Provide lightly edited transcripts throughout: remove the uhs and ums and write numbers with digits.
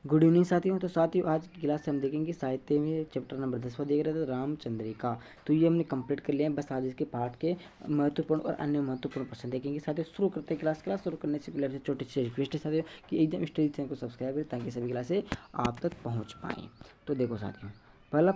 Good evening साथियों। तो साथियों आज की क्लास से हम देखेंगे साहित्य में चैप्टर नंबर 10वां देख रहे थे रामचंद्रिका। तो ये हमने कंप्लीट कर लिया है। बस आज इसके पाठ के महत्वपूर्ण और अन्य महत्वपूर्ण प्रश्न देखेंगे। साथियों शुरू करते हैं क्लास शुरू करने से पहले छोटी सी रिक्वेस्ट है साथियों कि एकदम स्टडी चैनल को सब्सक्राइब करें ताकि सभी क्लासें आप तक पहुँच पाएँ। तो देखो साथियों पहला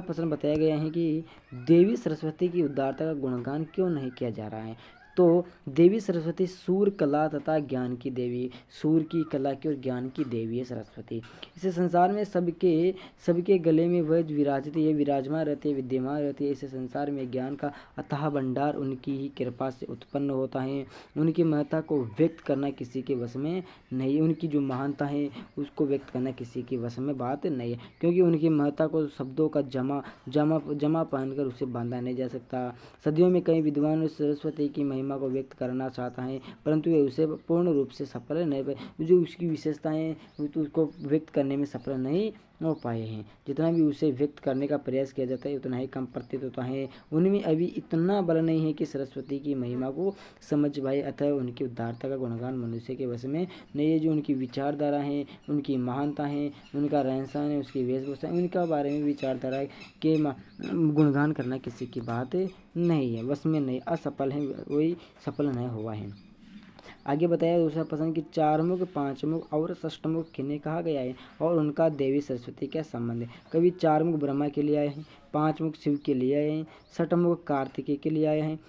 प्रश्न बताया गया है कि देवी सरस्वती की उदारता का गुणगान क्यों नहीं किया जा रहा है। तो देवी सरस्वती सूर कला तथा ज्ञान की देवी, सूर की कला की और ज्ञान की देवी है सरस्वती। इसे संसार में सबके गले में वह विराजती है, विराजमान रहती है, विद्यमान रहती है। इसे संसार में ज्ञान का अथाह भंडार उनकी ही कृपा से उत्पन्न होता है। उनकी महत्ता को व्यक्त करना किसी के वश में नहीं, उनकी जो महानता है उसको व्यक्त करना किसी के वश में बात नहीं है, क्योंकि उनकी महत्ता को शब्दों का जमा पहनकर उसे बांधा नहीं जा सकता। सदियों में कई विद्वान सरस्वती की महिमा को व्यक्त करना चाहता है, परंतु वे उसे पूर्ण रूप से सफल नहीं, जो उसकी विशेषताएं तो उसको व्यक्त करने में सफल नहीं हो पाए हैं। जितना भी उसे व्यक्त करने का प्रयास किया जाता है उतना ही कम प्रतीत होता है। उनमें अभी इतना बल नहीं है कि सरस्वती की महिमा को समझ पाए, अतः उनकी उदारता का गुणगान मनुष्य के वश में नहीं है। जो उनकी विचारधारा है, उनकी महानता है, उनका रहन सहन है, उसकी वेशभूषा, उनका बारे में विचारधारा के गुणगान करना किसी की बात नहीं है, वश में नहीं, असफल है, वही सफल नहीं हुआ है। आगे बताया दूसरा प्रश्न कि चारमुख, पांचमुख और षष्टमुख किन्हें कहा गया है और उनका देवी सरस्वती क्या संबंध है। कभी चारमुख ब्रह्मा के लिए आए हैं, पांचमुख शिव के लिए आए हैं, षष्टमुख कार्तिकेय के लिए आए हैं।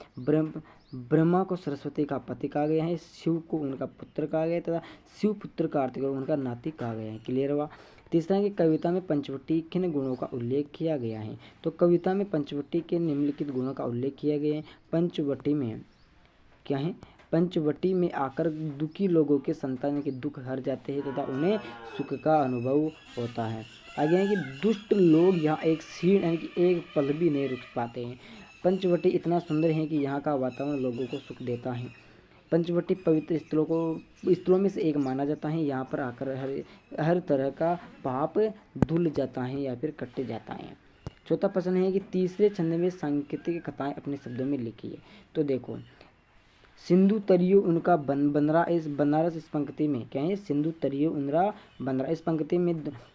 ब्रह्मा को सरस्वती का पति कहा गया है, शिव को उनका पुत्र कहा गया तथा शिव पुत्र कार्तिक को उनका नाती कहा गया है। क्लियर हुआ। तीसरा कि कविता में पंचवटी किन गुणों का उल्लेख किया गया है। तो कविता में पंचवटी के निम्नलिखित गुणों का उल्लेख किया गया है। पंचवटी में क्या है, पंचवटी में आकर दुखी लोगों के संतान के दुख हर जाते हैं तथा उन्हें सुख का अनुभव होता है। आगे है कि दुष्ट लोग यहाँ एक क्षण यानी कि एक पल भी नहीं रुक पाते हैं। पंचवटी इतना सुंदर है कि यहाँ का वातावरण लोगों को सुख देता है। पंचवटी पवित्र स्थलों में से एक माना जाता है। यहाँ पर आकर हर तरह का पाप धुल जाता है या फिर कट जाता है। चौथा प्रश्न है कि तीसरे छंद में सांकेतिक कथाएं अपने शब्दों में लिखी है। तो देखो सिंधु तरियो उनका बनारस इस पंक्ति में क्या है, सिंधु तरियो उनरा बनरा। इस पंक्ति में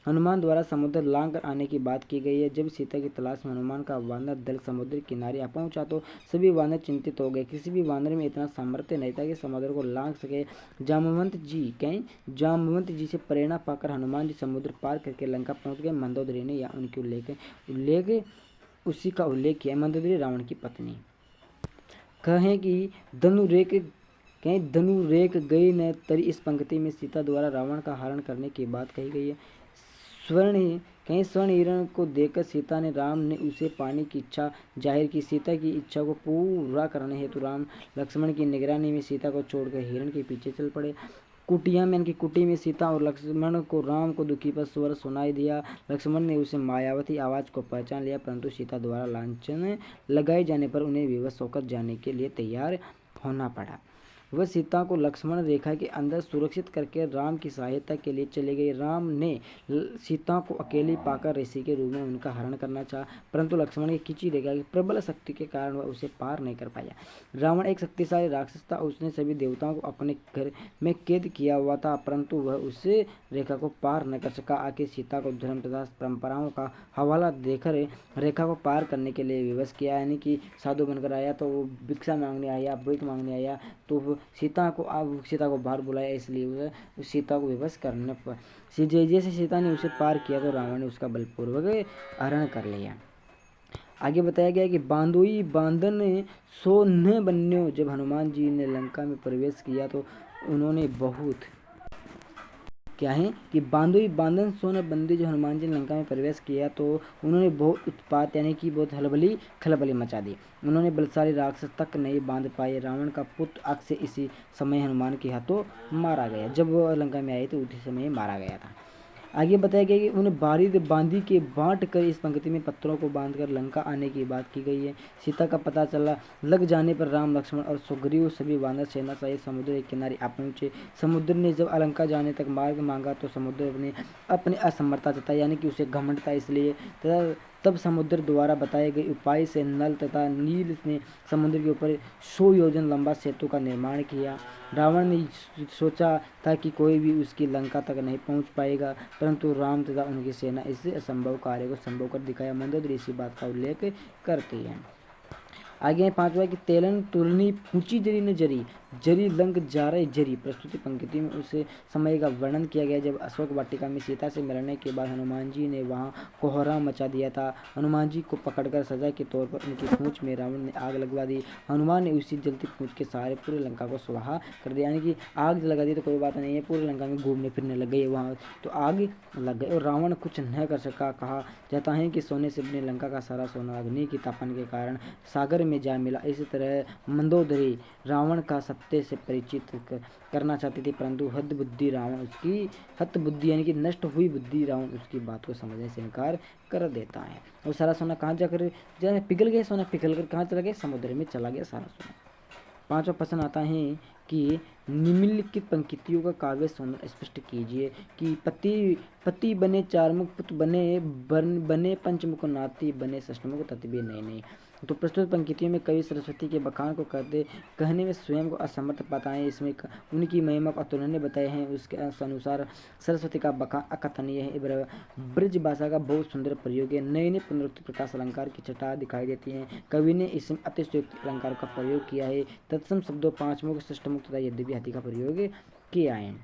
हनुमान द्वारा समुद्र लांग कर आने की बात की गई है। जब सीता की तलाश में हनुमान का वानर दल समुद्र किनारे आ पहुंचा तो सभी वानर चिंतित हो गए। किसी भी वानर में इतना सामर्थ्य नहीं था कि समुद्र को लांग सके। जामवंत जी से प्रेरणा पाकर हनुमान जी समुद्र पार करके लंका पहुंच गए। मंदोदरी ने या उनके उसी का उल्लेख किया। मंदोदरी रावण की पत्नी। कहें कि धनु रेख गई न तरी। इस पंक्ति में सीता द्वारा रावण का हरण करने की बात कही गई है। स्वर्ण हिरण को देखकर सीता ने राम ने उसे पाने की इच्छा जाहिर की। सीता की इच्छा को पूरा करने हेतु राम लक्ष्मण की निगरानी में सीता को छोड़कर हिरण के पीछे चल पड़े। कुटी में सीता और लक्ष्मण को राम को दुखी पर स्वर सुनाई दिया। लक्ष्मण ने उसे मायावती आवाज को पहचान लिया, परंतु सीता द्वारा लांछन लगाए जाने पर उन्हें विवश होकर जाने के लिए तैयार होना पड़ा। वह सीता को लक्ष्मण रेखा के अंदर सुरक्षित करके राम की सहायता के लिए चले गए। राम ने सीता को अकेली पाकर ऋषि के रूप में उनका हरण करना चाहा, परंतु लक्ष्मण की खींची रेखा की प्रबल शक्ति के कारण वह उसे पार नहीं कर पाया। रावण एक शक्तिशाली राक्षस था। उसने सभी देवताओं को अपने घर में कैद किया हुआ था, परंतु वह उस रेखा को पार न कर सका। आखिर सीता को धर्म तथा परंपराओं का हवाला देकर रेखा को पार करने के लिए विवश किया, यानी कि साधु बनकर आया तो वो भिक्षा मांगने आया, भीख मांगने आया, तो सीता को बाहर बुलाया, इसलिए वह सीता को विवश करने पर जैसे सीता ने उसे पार किया तो रावण ने उसका बलपूर्वक हरण कर लिया। आगे बताया गया कि बांधोई बांधन सो न बन्यो। जब हनुमान जी ने लंका में प्रवेश किया तो उन्होंने बहुत क्या है कि बांधोई बांधन सोन बंदी। जो हनुमान जी ने लंका में प्रवेश किया तो उन्होंने बहुत उत्पात यानी कि बहुत खलबली मचा दी। उन्होंने बलशाली राक्षस तक नहीं बांध पाए। रावण का पुत्र अक्षय इसी समय हनुमान के हाथों मारा गया। जब वह लंका में आए तो उसी समय मारा गया था। आगे बताया गया कि उन्हें बांधी के बांट कर। इस पंक्ति में पत्थरों को बांधकर लंका आने की बात की गई है। सीता का पता लग जाने पर राम लक्ष्मण और सुग्रीव सभी वानर सेना सहित समुद्र के किनारे आ पहुंचे। समुद्र ने जब अलंका जाने तक मार्ग मांगा तो समुद्र ने अपनी असमर्थता जताई, यानी कि उसे घमंड था इसलिए। तब समुद्र द्वारा बताए गए उपाय से नल तथा नील ने समुद्र के ऊपर 100 योजन लंबा सेतु का निर्माण किया। रावण ने सोचा था कि कोई भी उसकी लंका तक नहीं पहुंच पाएगा, परंतु राम तथा उनकी सेना इस असंभव कार्य को संभव कर दिखाया। मंदोदरी इसी बात का उल्लेख करती है। आगे है पांचवा कि तेलन तुलनी पूची जरी न जरी, जरी लंक जारे जरी। प्रस्तुति पंक्ति में उस समय का वर्णन किया गया जब अशोक वाटिका में सीता से मिलने के बाद हनुमान जी ने वहाँ कोहराम मचा दिया था। हनुमान जी को पकड़कर सजा के तौर पर उनकी पूंछ में रावण ने आग लगवा दी। हनुमान ने उसी जलती पूंछ के सहारे पूरी लंका को स्वाहा कर दिया। यानी कि आग लगा दी तो कोई बात नहीं है, पूरी लंका में घूमने फिरने लग गई, वहाँ तो आग लग गई और रावण कुछ न कर सका। कहा जाता है कि सोने से अपनी लंका का सारा सोना अग्नि की तपन के कारण सागर में जा मिला। इसी तरह मंदोदरी रावण का सत्य से परिचित करना चाहती थी, परंतु हत बुद्धि यानी कि नष्ट हुई बुद्धि रावण उसकी बात को समझने से इनकार कर देता है। और सारा सोना कहाँ जाकर पिघल गया, सोना पिघल कर कहाँ चला गया, समुद्र में चला गया सारा सोना। पांचवा प्रश्न आता है कि निम्नलिखित पंक्तियों का काव्य सौंदर्य स्पष्ट कीजिए कि पति बने चारमुख, पुत्र बने पंचमुख, नाती बने षष्ठमुख, तत्वी नहीं। तो प्रस्तुत पंक्तियों में कवि सरस्वती के बखान को कहने में स्वयं को असमर्थ पाता है। इसमें उनकी महिमा अतुलनीय बताए हैं। उसके अनुसार सरस्वती का बखान अकथनीय है। ब्रज भाषा का बहुत सुंदर प्रयोग है। नए पुनरुक्ति प्रकाश अलंकार की छटा दिखाई देती है। कवि ने इसमें अतिशयोक्ति अलंकार का प्रयोग किया है। तत्सम शब्दों पांचमुख, षष्ठमुख तथा यद्यपि हाथी का प्रयोग किया है।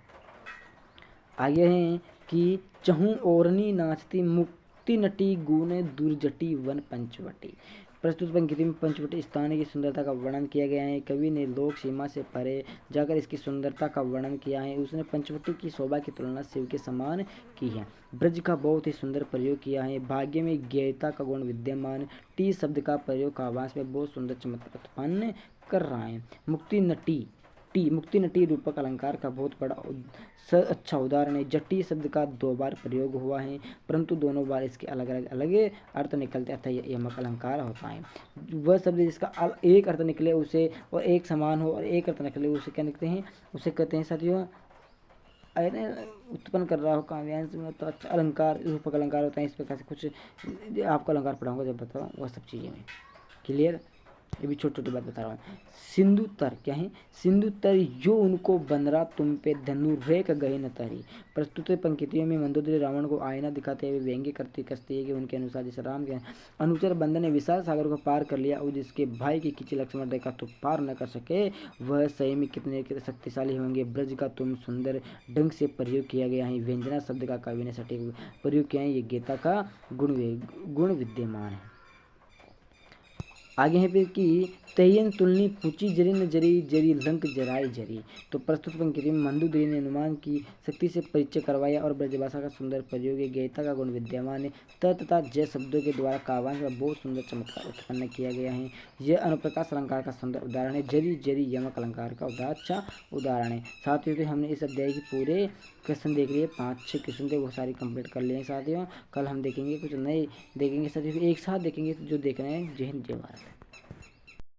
आगे है कि चहु ओरनी नाचती, मुक्ति नटी गुण दुर्जटी वन पंचवटी। प्रस्तुत पंक्ति में पंचवटी स्थान की सुंदरता का वर्णन किया गया है। कवि ने लोक सीमा से परे जाकर इसकी सुंदरता का वर्णन किया है। उसने पंचवटी की शोभा की तुलना शिव के समान की है। ब्रज का बहुत ही सुंदर प्रयोग किया है। भाग्य में ज्ञेयता का गुण विद्यमान। टी शब्द का प्रयोग काव्यांश में बहुत सुंदर चमत्कार उत्पन्न कर रहा है। मुक्ति नटी रूपक अलंकार का बहुत बड़ा अच्छा उदाहरण है। जटी शब्द का 2 बार प्रयोग हुआ है, परंतु दोनों बार इसके अलग अर्थ निकलते अतः यमक अलंकार होता है। वह शब्द जिसका एक अर्थ निकले उसे और एक समान हो और एक अर्थ निकले उसे क्या लिखते हैं, उसे कहते हैं साथियों उत्पन्न कर रहा हो काव्यांश में तो अच्छा अलंकार रूपक अलंकार होता है। इस प्रकार से कुछ आपको अलंकार पढ़ाऊंगा जब बताऊँ वह सब चीज़ें में। क्लियर, ये भी छोटी छोटी बात बता रहा हूँ। सिंधु तर क्या है, सिंधु तर जो उनको बनरा तुम पे धनुर्रेख गए न तरी। प्रस्तुत पंक्तियों में मंदोदरी रावण को आईना दिखाते हुए व्यंग्य कसती है कि उनके अनुसार जिस राम के अनुचर बंदर ने विशाल सागर को पार कर लिया और जिसके भाई की खींची लक्ष्मण रेखा तो पार न कर सके, वह सही में कितने शक्तिशाली होंगे। ब्रज का तुम सुंदर ढंग से प्रयोग किया गया है। व्यंजना शब्द का कवि ने सटीक प्रयोग किया है। ये गीता का गुण विद्यमान है। आगे है फिर कि तयन तुलनी पूची जरी न जरी, जरी लंक जराई जरी। तो प्रस्तुत पंक्ति में मंदोदरी ने हनुमान की शक्ति से परिचय करवाया और ब्रजभाषा का सुंदर प्रयोग है। गीता का गुण विद्यमान है। त तथा जय शब्दों के द्वारा काव्यांश का बहुत सुंदर चमत्कार उत्पन्न किया गया है। यह अनुप्रकाश अलंकार का सुंदर उदाहरण है। जरी जरी यमक अलंकार का अच्छा उदाहरण है। साथियों तो हमने इस अध्याय की पूरे क्वेश्चन देख लिए, 5-6 क्वेश्चन थे वो सारी कंप्लीट कर लिए हैं साथियों। कल हम देखेंगे कुछ नए देखेंगे साथियों, एक साथ देखेंगे जो देख रहे हैं। जय हिंद जय भारत।